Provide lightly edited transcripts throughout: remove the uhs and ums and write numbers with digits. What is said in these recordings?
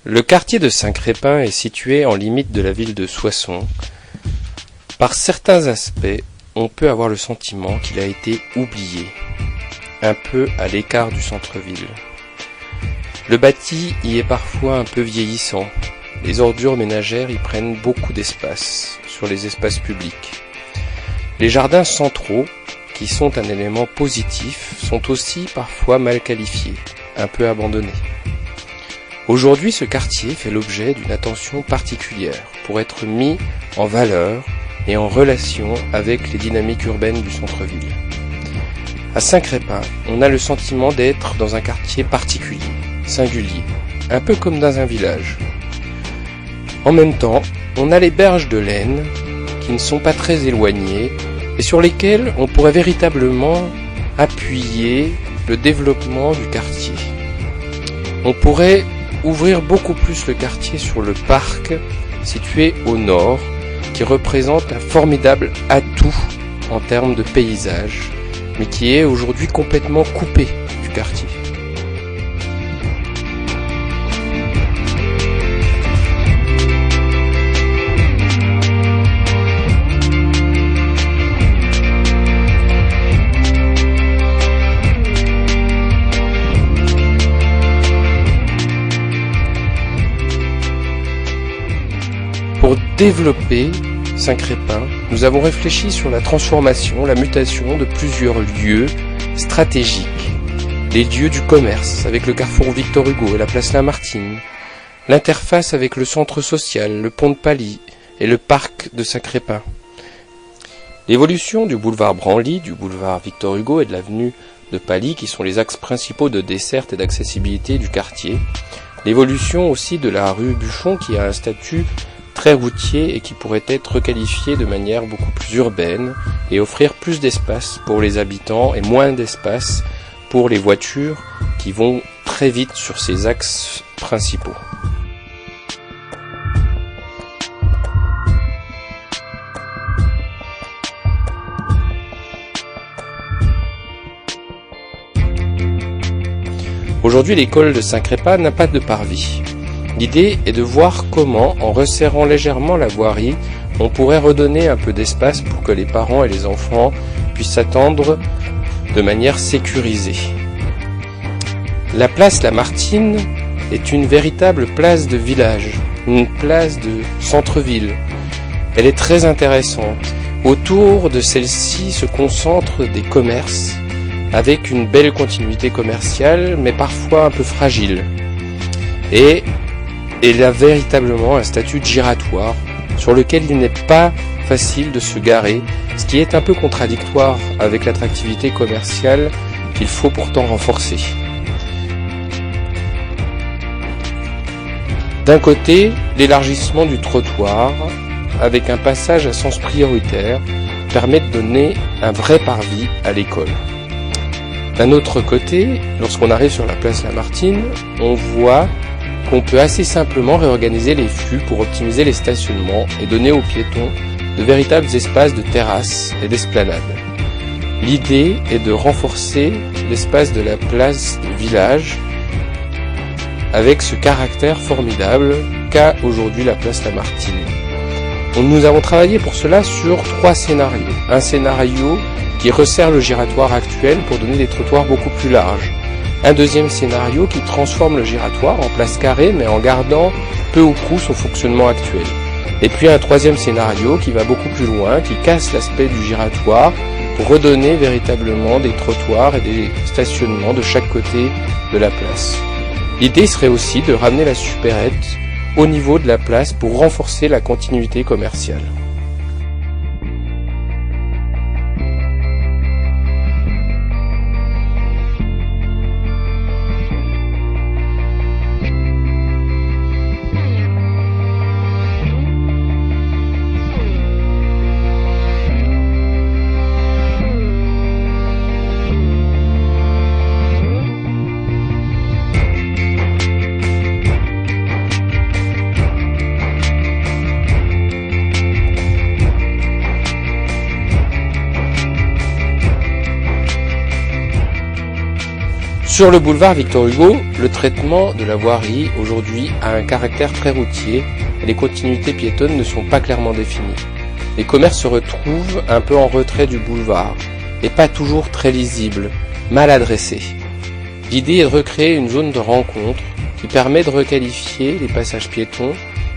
Le quartier de Saint-Crépin est situé en limite de la ville de Soissons. Par certains aspects, on peut avoir le sentiment qu'il a été oublié, un peu à l'écart du centre-ville. Le bâti y est parfois un peu vieillissant. Les ordures ménagères y prennent beaucoup d'espace sur les espaces publics. Les jardins centraux, qui sont un élément positif, sont aussi parfois mal qualifiés, un peu abandonnés. Aujourd'hui, ce quartier fait l'objet d'une attention particulière pour être mis en valeur et en relation avec les dynamiques urbaines du centre-ville. À Saint-Crépin, on a le sentiment d'être dans un quartier particulier, singulier, un peu comme dans un village. En même temps, on a les berges de l'Aisne, qui ne sont pas très éloignées, et sur lesquelles on pourrait véritablement appuyer le développement du quartier. On pourrait ouvrir beaucoup plus le quartier sur le parc situé au nord, qui représente un formidable atout en termes de paysage, mais qui est aujourd'hui complètement coupé du quartier. Pour développer Saint-Crépin, nous avons réfléchi sur la transformation, la mutation de plusieurs lieux stratégiques. Les lieux du commerce, avec le carrefour Victor Hugo et la place Lamartine, l'interface avec le centre social, le pont de Paly et le parc de Saint-Crépin. L'évolution du boulevard Branly, du boulevard Victor Hugo et de l'avenue de Paly, qui sont les axes principaux de desserte et d'accessibilité du quartier. L'évolution aussi de la rue Buchon, qui a un statut très routier et qui pourrait être requalifié de manière beaucoup plus urbaine et offrir plus d'espace pour les habitants et moins d'espace pour les voitures qui vont très vite sur ces axes principaux. Aujourd'hui, l'école de Saint-Crépin n'a pas de parvis. L'idée est de voir comment, en resserrant légèrement la voirie, on pourrait redonner un peu d'espace pour que les parents et les enfants puissent s'attendre de manière sécurisée. La place Lamartine est une véritable place de village, une place de centre-ville. Elle est très intéressante. Autour de celle-ci se concentrent des commerces, avec une belle continuité commerciale, mais parfois un peu fragile. Et elle a véritablement un statut de giratoire sur lequel il n'est pas facile de se garer, ce qui est un peu contradictoire avec l'attractivité commerciale qu'il faut pourtant renforcer. D'un côté, l'élargissement du trottoir, avec un passage à sens prioritaire, permet de donner un vrai parvis à l'école. D'un autre côté, lorsqu'on arrive sur la place Lamartine, on voit qu'on peut assez simplement réorganiser les flux pour optimiser les stationnements et donner aux piétons de véritables espaces de terrasse et d'esplanade. L'idée est de renforcer l'espace de la place de village avec ce caractère formidable qu'a aujourd'hui la place Lamartine. Nous avons travaillé pour cela sur 3 scénarios. Un scénario qui resserre le giratoire actuel pour donner des trottoirs beaucoup plus larges. Un deuxième scénario qui transforme le giratoire en place carrée mais en gardant peu ou prou son fonctionnement actuel. Et puis un troisième scénario qui va beaucoup plus loin, qui casse l'aspect du giratoire pour redonner véritablement des trottoirs et des stationnements de chaque côté de la place. L'idée serait aussi de ramener la supérette au niveau de la place pour renforcer la continuité commerciale. Sur le boulevard Victor Hugo, le traitement de la voirie aujourd'hui a un caractère très routier et les continuités piétonnes ne sont pas clairement définies. Les commerces se retrouvent un peu en retrait du boulevard et pas toujours très lisibles, mal adressés. L'idée est de recréer une zone de rencontre qui permet de requalifier les passages piétons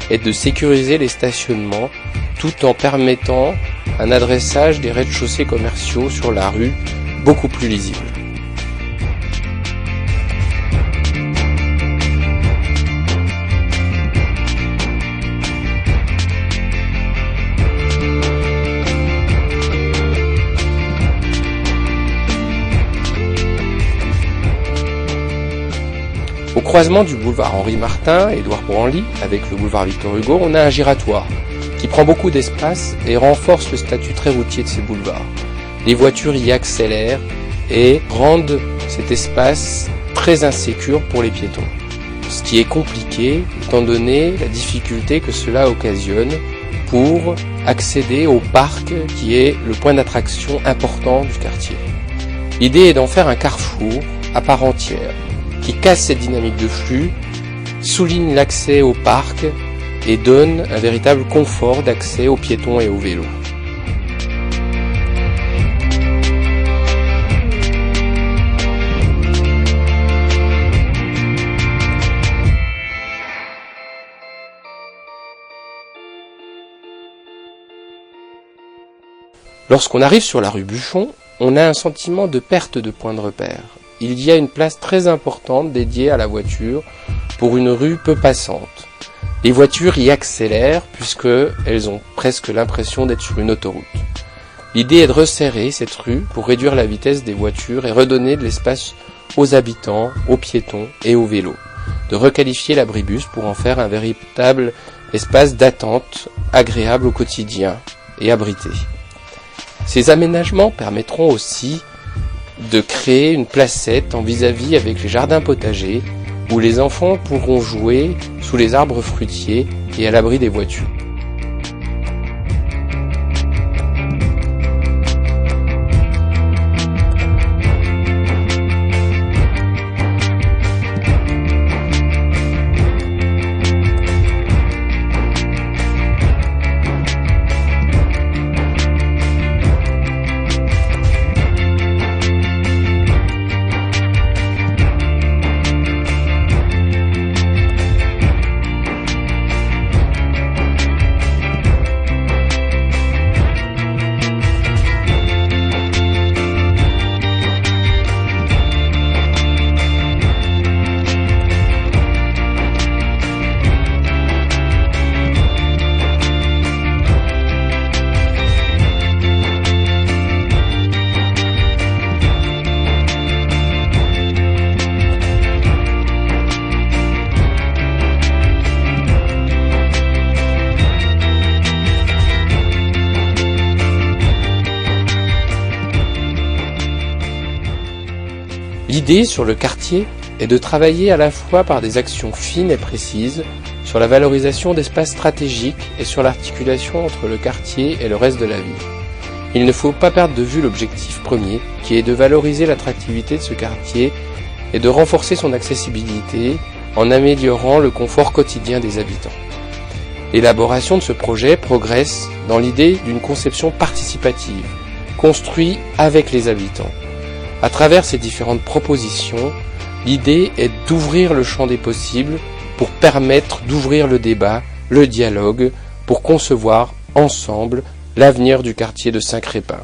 et de sécuriser les stationnements tout en permettant un adressage des rez-de-chaussée commerciaux sur la rue beaucoup plus lisible. Au croisement du boulevard Henri Martin et Édouard Branly avec le boulevard Victor Hugo, on a un giratoire qui prend beaucoup d'espace et renforce le statut très routier de ces boulevards. Les voitures y accélèrent et rendent cet espace très insécure pour les piétons. Ce qui est compliqué étant donné la difficulté que cela occasionne pour accéder au parc qui est le point d'attraction important du quartier. L'idée est d'en faire un carrefour à part entière qui casse cette dynamique de flux, souligne l'accès au parc et donne un véritable confort d'accès aux piétons et aux vélos. Lorsqu'on arrive sur la rue Buchon, on a un sentiment de perte de point de repère. Il y a une place très importante dédiée à la voiture pour une rue peu passante. Les voitures y accélèrent puisqu'elles ont presque l'impression d'être sur une autoroute. L'idée est de resserrer cette rue pour réduire la vitesse des voitures et redonner de l'espace aux habitants, aux piétons et aux vélos. De requalifier l'abribus pour en faire un véritable espace d'attente agréable au quotidien et abrité. Ces aménagements permettront aussi de créer une placette en vis-à-vis avec les jardins potagers où les enfants pourront jouer sous les arbres fruitiers et à l'abri des voitures. L'idée sur le quartier est de travailler à la fois par des actions fines et précises sur la valorisation d'espaces stratégiques et sur l'articulation entre le quartier et le reste de la ville. Il ne faut pas perdre de vue l'objectif premier, qui est de valoriser l'attractivité de ce quartier et de renforcer son accessibilité en améliorant le confort quotidien des habitants. L'élaboration de ce projet progresse dans l'idée d'une conception participative, construite avec les habitants. À travers ces différentes propositions, l'idée est d'ouvrir le champ des possibles pour permettre d'ouvrir le débat, le dialogue, pour concevoir ensemble l'avenir du quartier de Saint-Crépin.